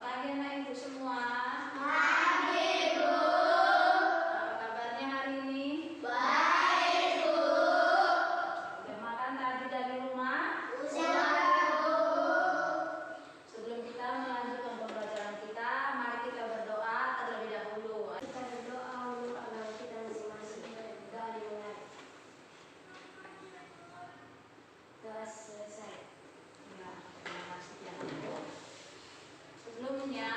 Pagi anak ibu semua. Pagi, Bu. Apa kabarnya hari ini? Baik, Bu. Udah makan tadi dari rumah? Sudah, Bu. Sebelum kita melanjutkan pembelajaran kita, mari kita berdoa terlebih dahulu. Kita berdoa untuk agar kita masing-masing dari mulai. Telah selesai. Ya, terima kasih ya. Sebelumnya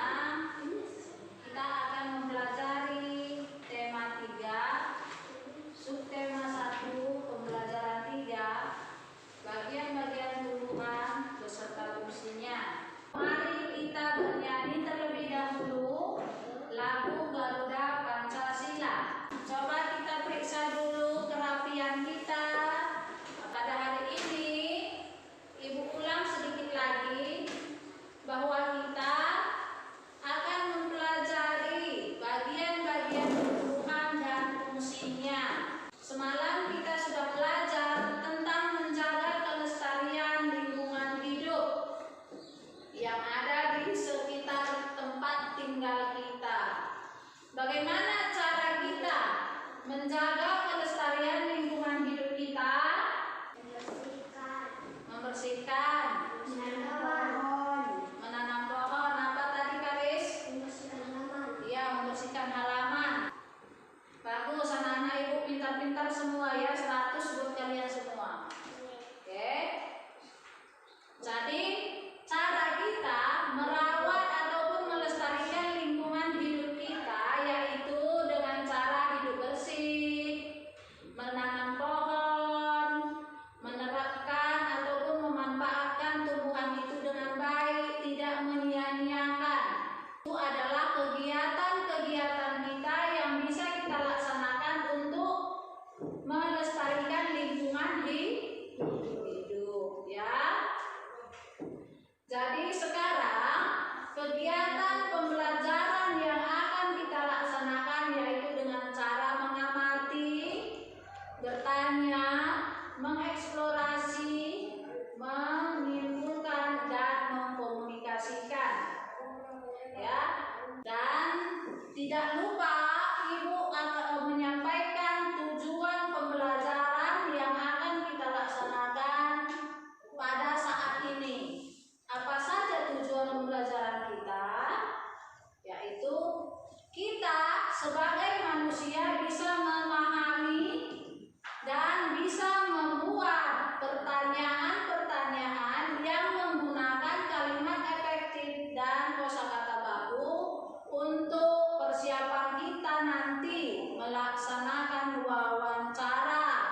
kita akan mempelajari tema 3, subtema 1, pembelajaran 3, bagian-bagian tumbuhan beserta fungsinya. Mari kita bernyanyi terlebih dahulu lagu Garuda Pancasila. Coba kita periksa dulu kerapian kita. Pada hari ini, Ibu ulang sedikit lagi bahwa kita akan mempelajari bagian-bagian tumbuhan dan fungsinya. Semalam kita sudah belajar tentang menjaga kelestarian lingkungan hidup yang ada di sekitar tempat tinggal kita. Bagaimana cara kita menjaga kelestarian lingkungan hidup kita? Membersihkan, menanam pohon. Apa tadi, Karis? Iya, membersihkan halaman. Bagus, anak-anak ibu pintar-pintar semua ya, 100 buat kalian semua. Oke. Jadi cara kita merawat ataupun melestarikan lingkungan hidup kita yaitu dengan cara hidup bersih, menanam pohon, menerapkan ataupun memanfaatkan tumbuhan itu dengan baik, tidak menyia-nyiakan. Itu adalah kegiatan-kegiatan kita yang bisa kita laksanakan untuk melestarikan lingkungan hidup ya. Jadi sekarang kegiatan pembelajaran yang akan kita laksanakan yaitu dengan cara mengamati, bertanya, mengeksplorasi, menyimpulkan dan mengkomunikasikan. Ya. Dan tidak lupa Ibu akan menyampaikan tujuan pembelajaran yang akan kita laksanakan pada saat ini. Apa saja tujuan pembelajaran kita? Yaitu kita sebagai manusia bisa memahami dan bisa membuat pertanyaan-pertanyaan yang menggunakan kalimat efektif dan kosakata baku untuk persiapan kita nanti melaksanakan wawancara,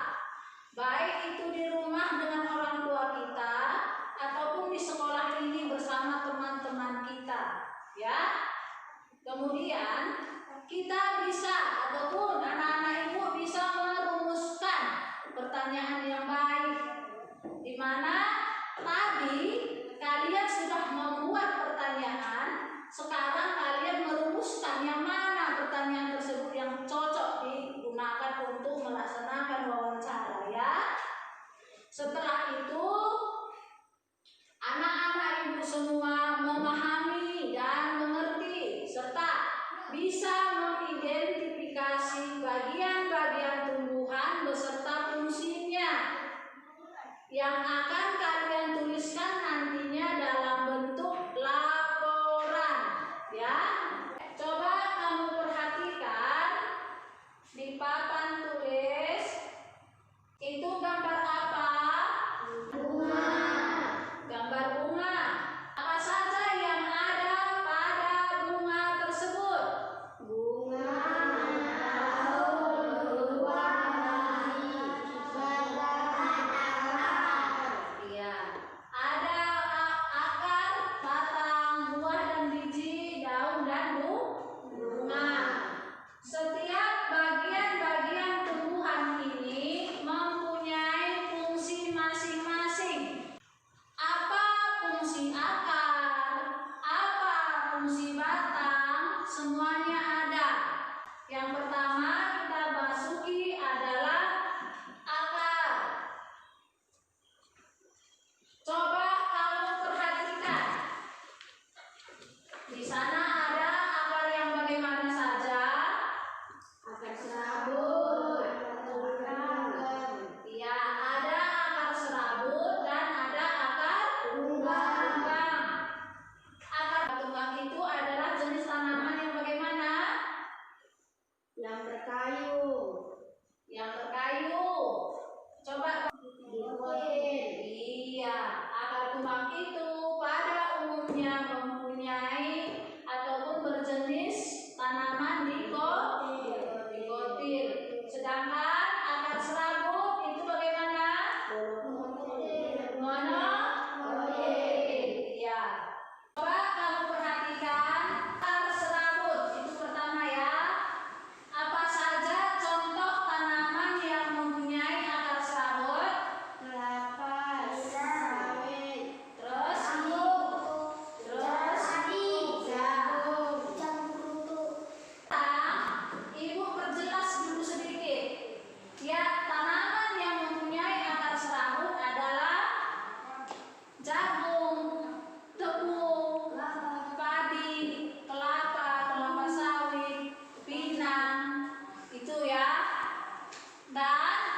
baik itu di rumah dengan orang tua kita ataupun di sekolah ini bersama teman-teman kita, ya. Kemudian kita bisa ataupun anak-anak ibu bisa merumuskan pertanyaan yang baik, di mana tadi kalian sudah membuat pertanyaan, sekarang kalian merumuskan yang mana pertanyaan tersebut yang cocok digunakan untuk melaksanakan wawancara ya. Setelah itu anak-anak ibu semua memahami dan mengerti serta bisa mengidentifikasi bagian-bagian tumbuhan beserta fungsinya yang akan kalian tuliskan nantinya dalam bentuk laporan ya. Coba kamu perhatikan di papan tulis itu gambar apa? Bunga. Gambar bunga. Apa saja yang ada pada bunga tersebut? Bunga berwarna akar. Iya. Ada akar, batang, buah dan biji, daun dan bunga. Setiap bagian-bagian tumbuhan ini mempunyai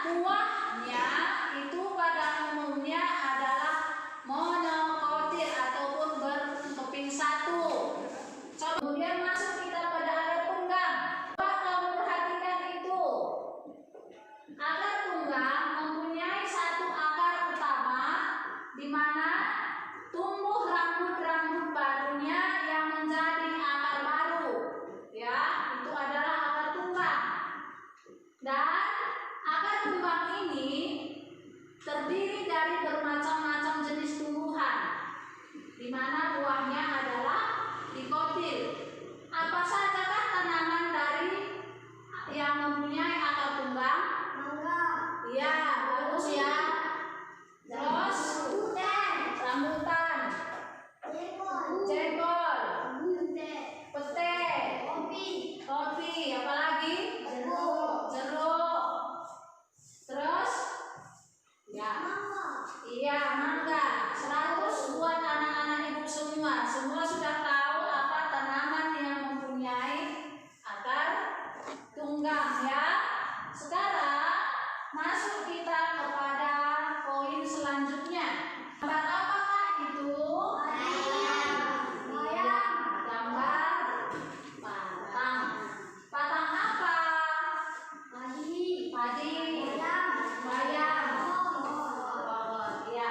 buahnya itu pada umumnya adalah monokotil ataupun berkeping satu. Kemudian masuk kita pada akar tunggang. Coba kamu perhatikan itu. Akar tunggang mempunyai satu akar utama di mana tumbuh rambut-rambut barunya yang menjadi akar baru. Ya, itu adalah akar tunggang. Dan akar tunggang ini terdiri dari bermacam-macam jenis tumbuhan, di mana buahnya adalah dikotil. Apa sajakah tanaman dari yang mempunyai akar tunggang? Mangga. Iya, bagus ya. Terus rambutan, jengkol, pete, kopi, apalagi? Jeruk. Terus? Ya. Iya, mangga. 100 buat anak-anak ibu semua. Semua sudah tahu apa tanaman yang mempunyai akar tunggang ya. Sekarang masuk kita kepada poin selanjutnya. Gambar apakah itu? Gambar patang. Patang apa? Padi. Bayam. Oh, ya.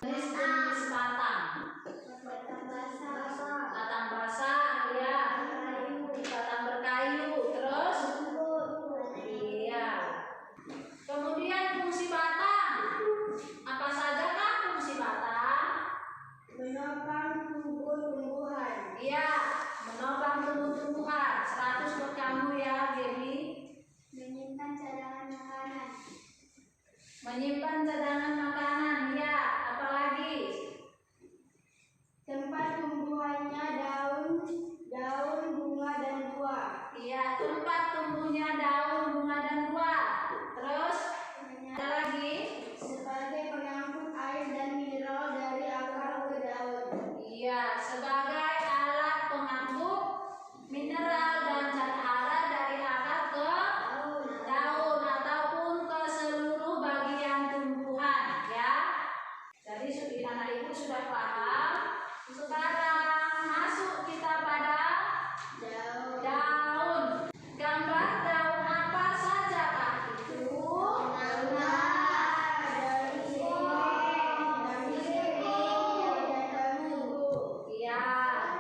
Jenis patang. Patang basah, ya. Patang berkayu. Terus? Iya. Kemudian fungsi batang. Apa sajakah fungsi batang? Menopang tumbuh-tumbuhan. Iya, menopang tumbuh-tumbuhan. 100 buat kamu ya, Dewi. Menyimpan cadangan makanan. Menyimpan cadangan makanan, ya. Apalagi? Tempat tumbuhannya daun, bunga dan buah. Iya, tempat tumbuhnya daun, bunga dan buah. Terus? Ada lagi? Sebagai pengangkut air dan mineral dari akar ke daun. Iya, sebagai alat pengangkut mineral dan zat hara dari akar ke daun ataupun ke seluruh bagian tumbuhan, ya. Jadi anak ibu sudah paham. Sekarang masuk kita pada daun. Gambar daun apa sajakah itu? Iya.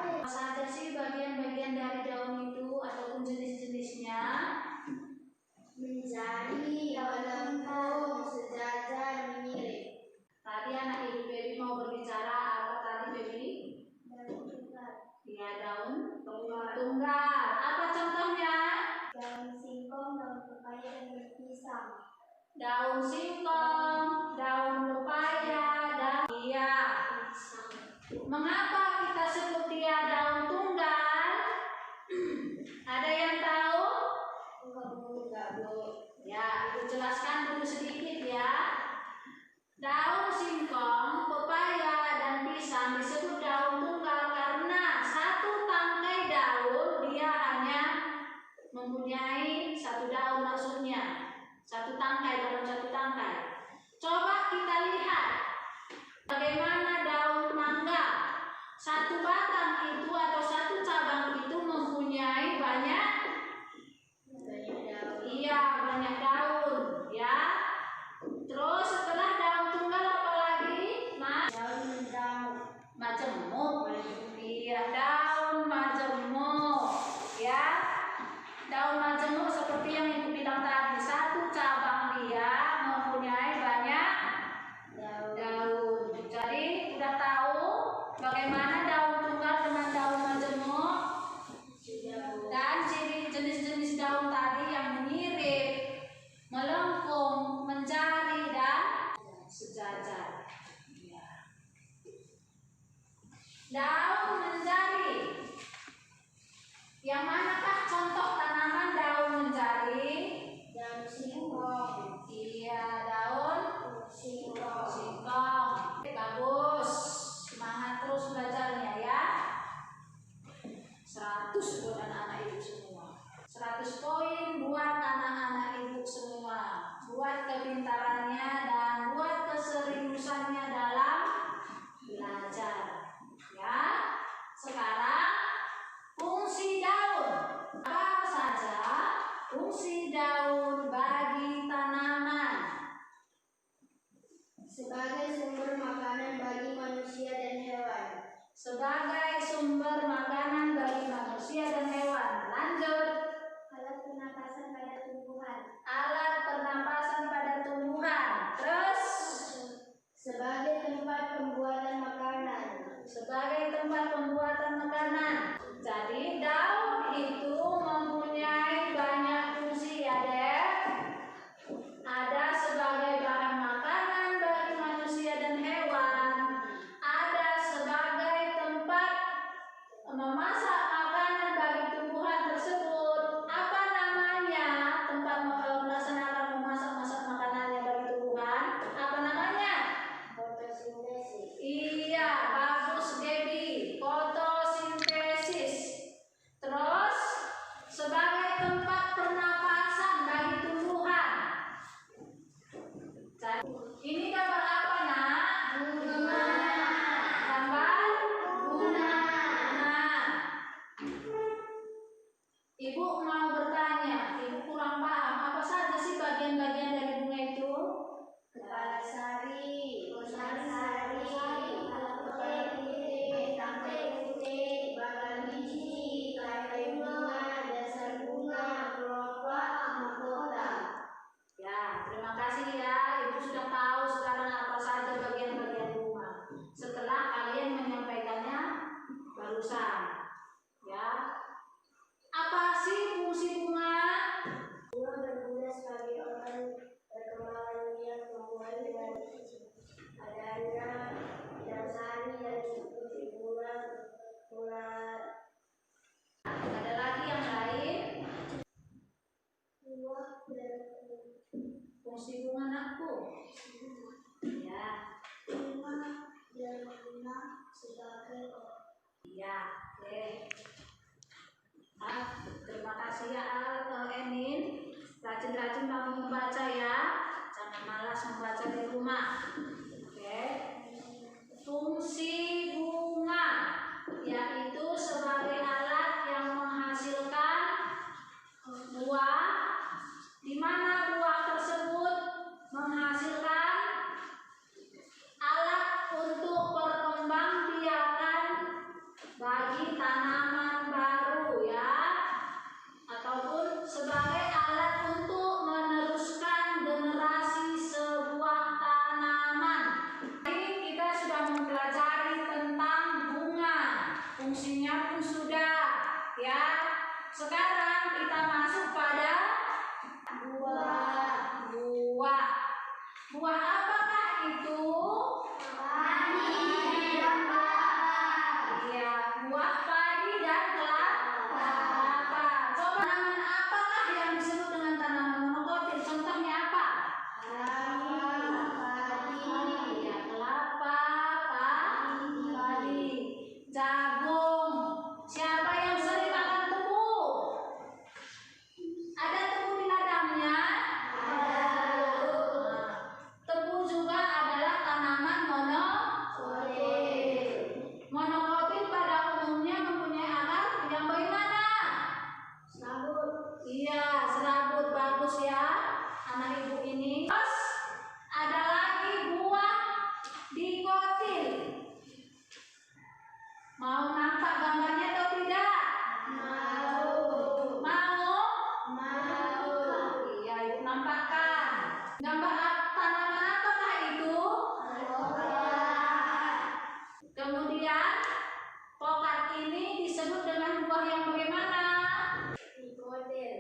Apa saja sih bagian-bagian dari daun itu ataupun jenis-jenisnya? Menjadi, melengkung, sejajar, menyirik. Tadi anak ibu Baby mau berbicara apa tadi Baby? Iya, daun tunggal. Apa contohnya? Daun singkong, daun pepaya, dan daun pisang. Daun singkong, daun pepaya, dan iya. Mengapa kita sebut dia daun tunggal? Ada yang tahu? Enggak, Bu. Ya, ibu jelaskan dulu sedikit ya. Daun singkong, pepaya, dan pisang disebut daun tunggal karena satu tangkai daun dia hanya mempunyai satu daun, maksudnya satu tangkai dalam satu tangkai. Coba kita lihat bagaimana daun mangga. Satu batang itu atau satu cabang itu mempunyai banyak daun, ya. kepintarannya dan buat keseriusannya dalam belajar. Ya, sekarang fungsi daun. Apa saja fungsi daun bagi tanaman? Sebagai sumber makanan bagi manusia dan hewan. Sebagai sumber makanan bagi manusia dan hewan. Lanjut. Alat pernapasan pada tumbuhan. Alat pernapasan pada tumbuhan. Terus Sebagai tempat pembuatan makanan. sebagai tempat pembuatan makanan. Jadi daun itu mempunyai banyak fungsi ya, Dek. Ada sebagai bahan makanan bagi manusia dan hewan. Ada sebagai tempat memasak makanan bagi tumbuhan tersebut. Apa namanya? Tempat melaksanakan memasak makanannya bagi tumbuhan. Apa namanya? Fotosintesis. Iya, bagus Debbie. Fotosintesis. Terus sebagai tempat pernapasan bagi tumbuhan. Ini gambar apa, Nak? Bunga. Gambar Bunga. Nah, Ibu mau bertanya. Ibu kurang paham. Apa saja sih bagian-bagian dari bunga itu? Kepala sari. Sari. Kepala putih. Tangkai putih. Bakal biji. Tangkai bunga. Dasar bunga. Kelopak. Mahkota. Ya, terima kasih ya. Ibu sudah tahu sekarang apa saja bagian-bagian bunga. Setelah kalian menyampaikannya barusan. Ya. Apa sih fungsi bunga? Bunga berguna sebagai organ perkembangan yang tumbuhan dengan adanya bidang sari dan putih bunga. Ada lagi yang lain? Buah dan Fungsi bunga, Nakku. Ya. bunga dan bunga sebagai Ya, oke. Terima kasih ya Emin. Rajin-rajin kamu membaca ya. Jangan malas membaca di rumah. Oke. Fungsi bunga yaitu sebagai alat yang menghasilkan buah, di mana buah tersebut menghasilkan alat untuk perkembangbiakan bagi tanaman baru ya, ataupun sebagai alat untuk meneruskan generasi sebuah tanaman. Ini kita sudah mempelajari tentang bunga, fungsinya pun sudah ya. Sekarang kita masuk pada buah. Buah apakah itu? Iya, buah padi dan kelapa. Coba tanaman apakah yang disebut dengan tanaman monokotil? Contohnya apa? Ya, kelapa, padi, jagung. Siapa yang sering makan tebu? Ada tebu di ladangnya? Tebu juga adalah tanaman monokotil. Monokotil pada umumnya mempunyai akar yang bagaimana? serabut. Iya, serabut. Bagus ya anak ibu ini. Terus ada lagi buah dikotil. Mau nampak gambarnya atau tidak? Mau? Iya, ibu nampakkan. Gambar tanaman apakah itu? Kemudian pokat ini disebut dengan buah yang bagaimana?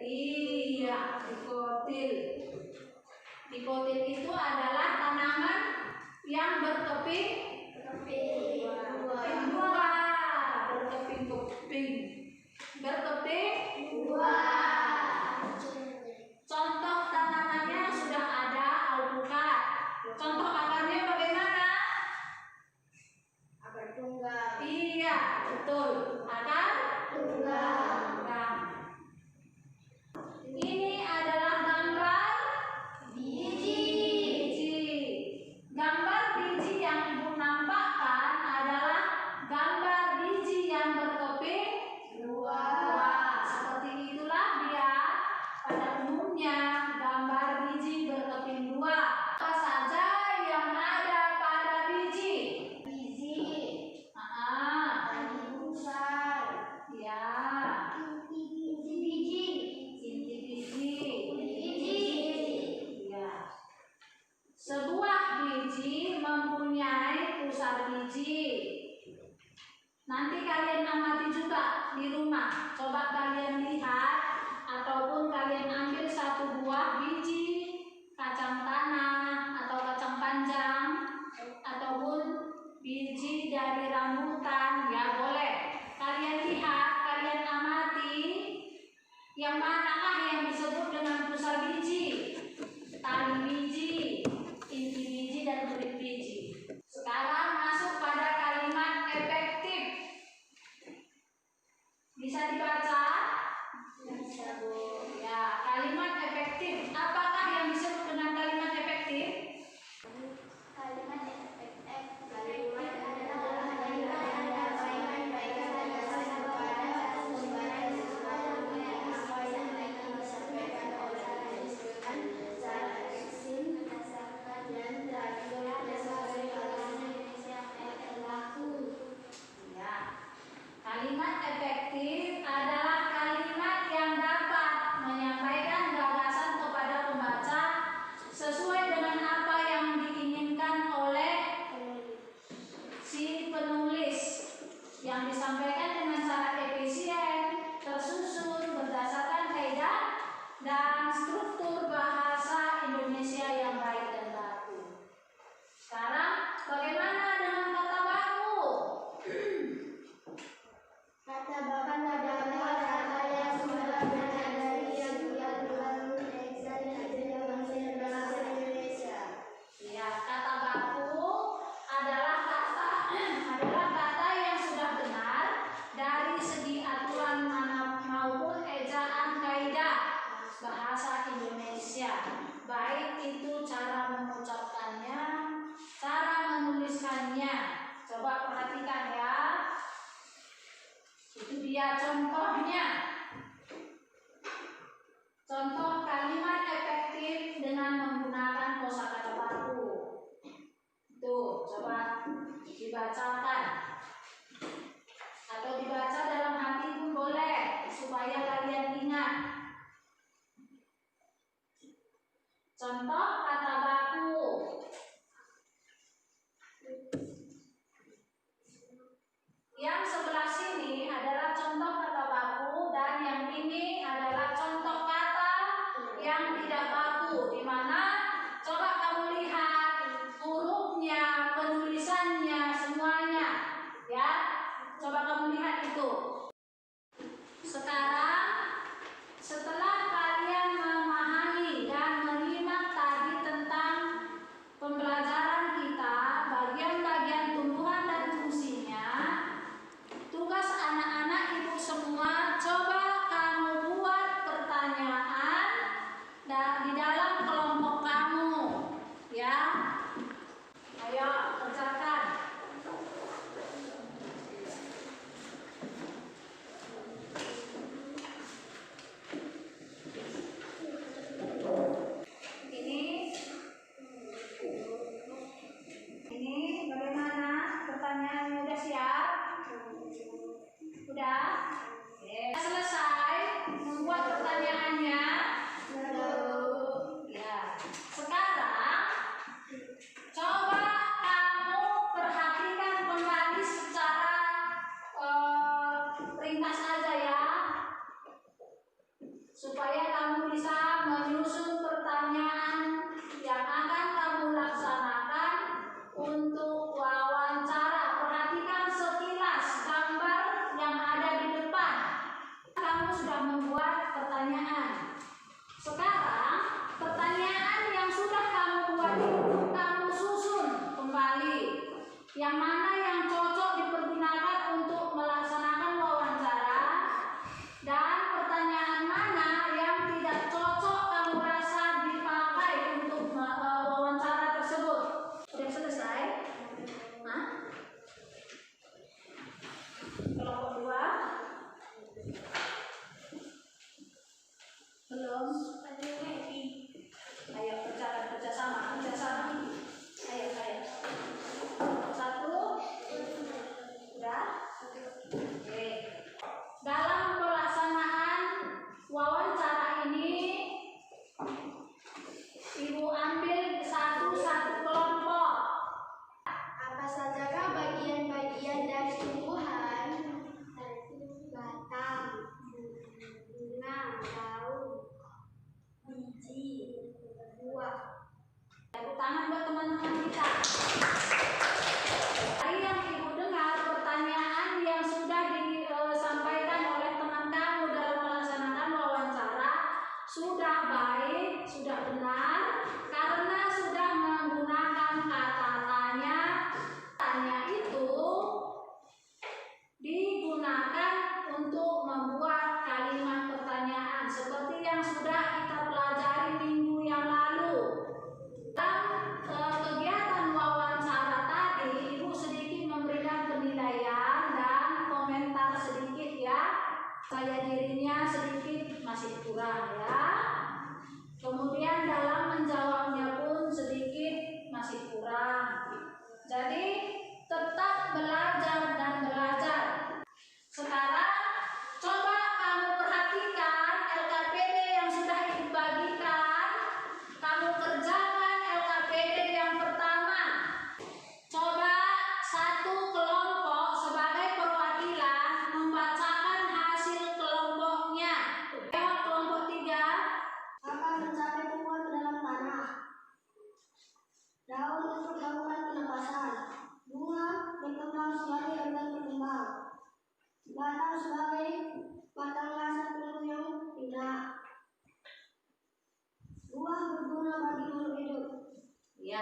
Iya, dikotil. Dikotil itu adalah tanaman yang berkeping buah. Berkeping buah. Contoh tanamannya sudah ada alpukat. Contoh akarnya bagaimana? Akar tunggal. Iya, betul. Akar tunggal. Ini adalah gambar biji. Nanti kalian amati juga di rumah. Coba kalian lihat ataupun kalian ambil satu buah biji kacang tanah atau kacang panjang ataupun biji dari rambutan, ya boleh. Kalian lihat, kalian amati yang manakah yang disebut dengan pusar biji, tali biji, inti biji, dan kulit biji. Sekarang masuk pada kalimat efektif. Bisa dibaca? Bisa, Bu. Ya, kalimat efektif. Apakah yang disebut dengan kalimat efektif? Kalimat efektif adalah kalimat yang dapat menyampaikan gagasan kepada pembaca sesuai dengan apa yang ingin disampaikan oleh penyampaian secara eksis, berdasarkan dan terakhir berdasarkan kalimat yang berlaku. Ya. Kalimat efektif adalah kalimat yang dapat menyampaikan gagasan kepada pembaca sesuai dengan apa yang diinginkan oleh si penulis, yang disampaikan dengan cara efisien, tersusun, berdasarkan kaidah dan struktur bahasa Indonesia yang baik dan baku. Sekarang bagaimana dengan kata baku? Kata baku adalah kata yang sudah dari yang terlalu eksak dalam bahasa Indonesia. Ya, kata baku adalah kata yang sudah benar dari segi aturan maupun ejaan kaidah bahasa Indonesia. Baik itu cara mengucapkannya, cara menuliskannya. Coba perhatikan ya. Itu dia contohnya. Contoh kalimat efektif dengan menggunakan kosakata baku. Tuh, coba dibacakan. Atau dibaca dalam hati pun boleh, supaya kalian ingat. Contoh kata baku. Yang sebelah sini adalah contoh kata baku dan yang ini adalah contoh kata yang tidak baku. Di mana coba kamu lihat hurufnya, penulisannya, semuanya. Ya, coba kamu lihat itu. Sekarang setelah kalian memahami dan menyimak tadi tentang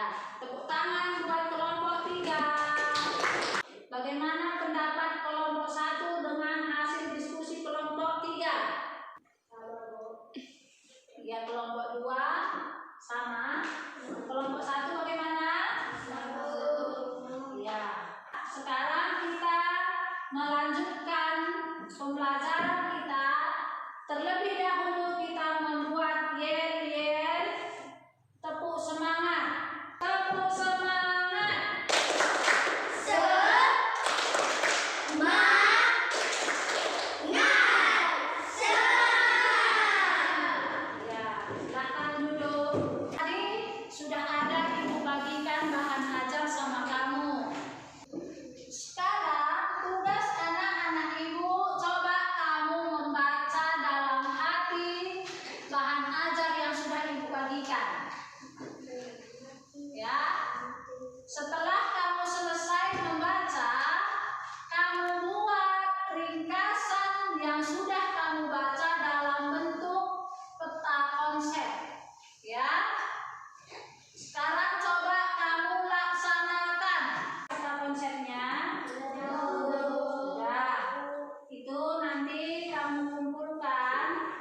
Ya, tepuk tangan buat kelompok 3. Bagaimana pendapat kelompok 1 dengan hasil diskusi kelompok 3? Ya, kelompok 2 sama. Kelompok 1 bagaimana? Ya. Sekarang kita melanjutkan pembelajaran kita. Terlebih dahulu kita membuat yel-yel tepuk semangat. Tepuk semangat. Ya, silakan duduk. Tadi sudah ada ibu bagikan bahan ajar sama kamu. Sekarang tugas anak-anak ibu, coba kamu membaca dalam hati bahan ajar yang sudah ibu bagikan. Ya, setelah kamu selesai membaca, kamu buat ringkasan yang sudah kamu baca dalam bentuk peta konsep. Ya, sekarang coba kamu laksanakan peta konsepnya. Sudah, itu nanti kamu kumpulkan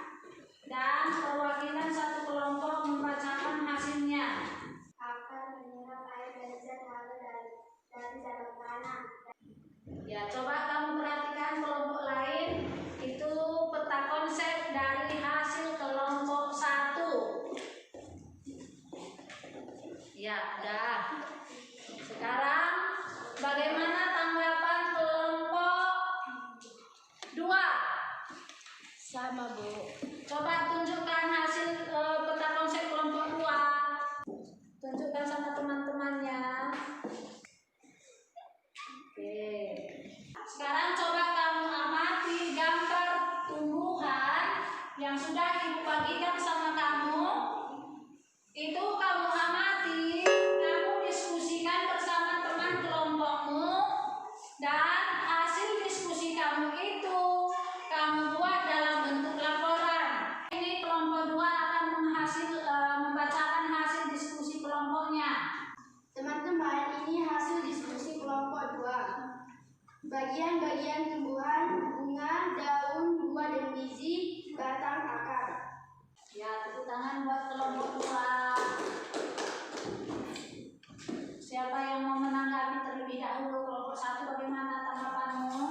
dan perwakilan satu kelompok membacakan hasilnya. Akan menyerap air dari zat hara dari dalam tanah. Ya, coba kamu perhatikan kelompok lain. Itu peta konsep dari hasil kelompok 1. Ya, udah. Sekarang bagaimana tanggapan kelompok 2? Sama, Bu. Coba tunjukkan hasil peta konsep kelompok 2. Tunjukkan sama teman-temannya. Oke. Sekarang coba kamu amati gambar tumbuhan yang sudah ibu bagikan sama kamu. Itu kamu amati, kamu diskusikan bersama teman kelompokmu, dan hasil diskusi kamu itu kamu buat dalam bentuk laporan. Ini kelompok 2 akan membacakan hasil diskusi kelompoknya. Teman-teman, ini hasil diskusi kelompok 2. Bagian-bagian tumbuhan, bunga, daun, buah dan biji, batang, akar. Ya, tepuk tangan buat kelompok 2. Siapa yang mau menanggapi terlebih dahulu? Kelompok 1 bagaimana tanggapanmu?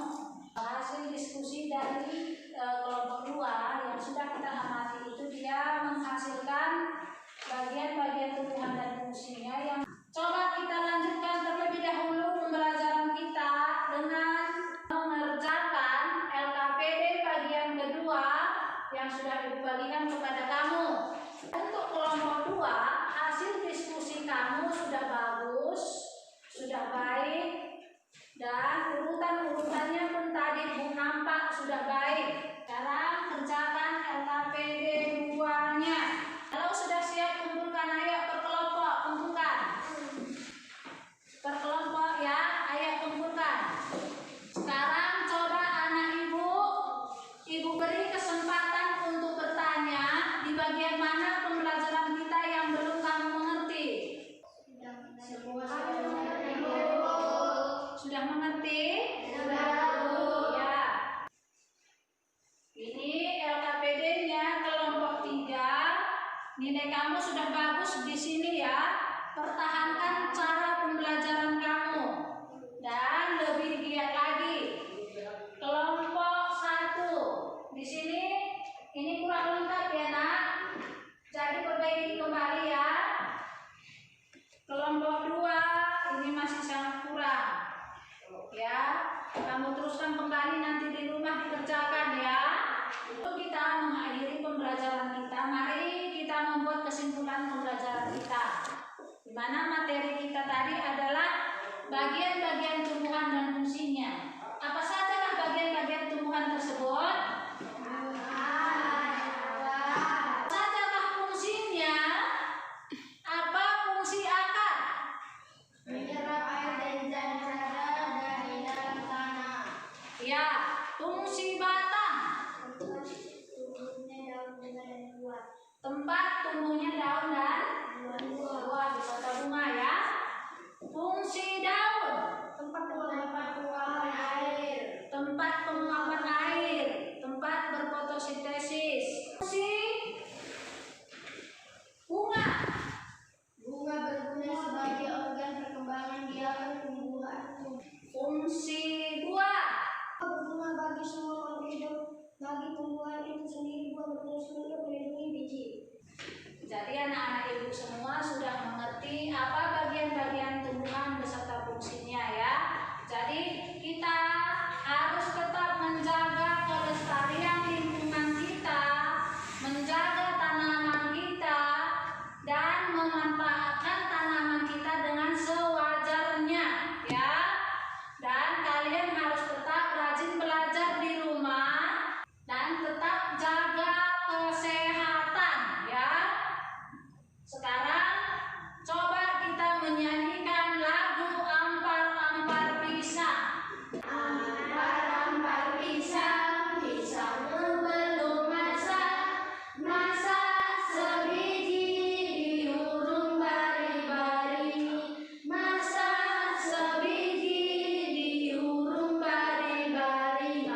Hasil diskusi dari kelompok 2 yang sudah kita amati itu dia menghasilkan bagian-bagian tumbuhan dan fungsinya yang coba kita lanjutkan terlebih dahulu pembelajaran kita dengan mengerjakan LKPD bagian kedua yang sudah ibu bagikan kepada kamu. Untuk kelompok 2, hasil diskusi kamu sudah bagus, sudah baik, dan urutan-urutannya pun tadi Bu nampak sudah baik. Sekarang kerjakan LKPD 2-nya. Kalau sudah siap, kumpulkan, ayo per kelompok, kumpulkan. Per kelompok ya, ayo kumpulkan. Sekarang coba anak ibu beri kesempatan untuk bertanya di bagian mana pembelajaran kita yang belum kamu mengerti. Semua Sudah mengerti? Ya. Ini LKPD-nya kelompok 3. Nilai kamu sudah bagus di sini ya. Pertahankan cara pembelajaran kamu dan lebih giat lagi. Kelompok 1 di sini ini kurang lengkap ya nak. Jadi perbaiki kembali ya. Kelompok 2 ini masih sangat kurang. Ya, kamu teruskan kembali nanti di rumah dikerjakan ya. Untuk kita mengakhiri pembelajaran kita, mari kita membuat kesimpulan pembelajaran kita. Di mana materi kita tadi adalah bagian-bagian tumbuhan dan fungsinya. Apa sajakah bagian-bagian tumbuhan tersebut? Apa sajakah fungsinya? Apa fungsi akar? menyerap air dan zat hara dari dalam tanah. Ya, fungsi batang. Tumbuhnya daun, bunga dan buah. Tempat tumbuhnya daun dan buah beserta bunga ya. berfungsi untuk melindungi biji. Jadi anak-anak ibu semua sudah mengerti apa bagian-bagian tumbuhan beserta fungsinya ya. Jadi kita harus tetap menjaga kelestarian lingkungan kita, menjaga tanaman kita, dan memanfaatkan tanaman kita dengan sewajarnya ya. Dan kalian harus tetap rajin belajar di rumah dan tetap jaga kesehatan ya. Sekarang coba kita menyanyikan lagu Ampar-ampar pisang. Ampar-ampar pisang, pisangmu belum masak, masak sebiji diurung bari-bari, masak sebiji diurung bari-bari,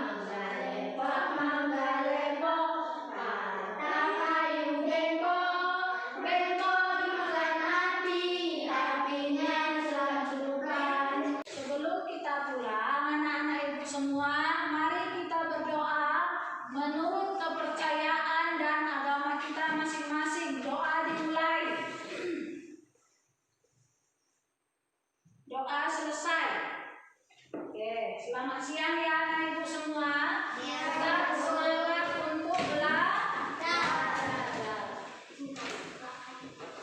mangga lepok, batang kayu bengkok, bengkok dimakan api, apinya selangsukan. Sebelum kita pulang, anak-anak ibu semua, mari kita berdoa menurut kepercayaan dan agama kita masing-masing. Doa dimulai. Doa selesai. Oke, selamat siang ya anak ibu semua. Ya. Kita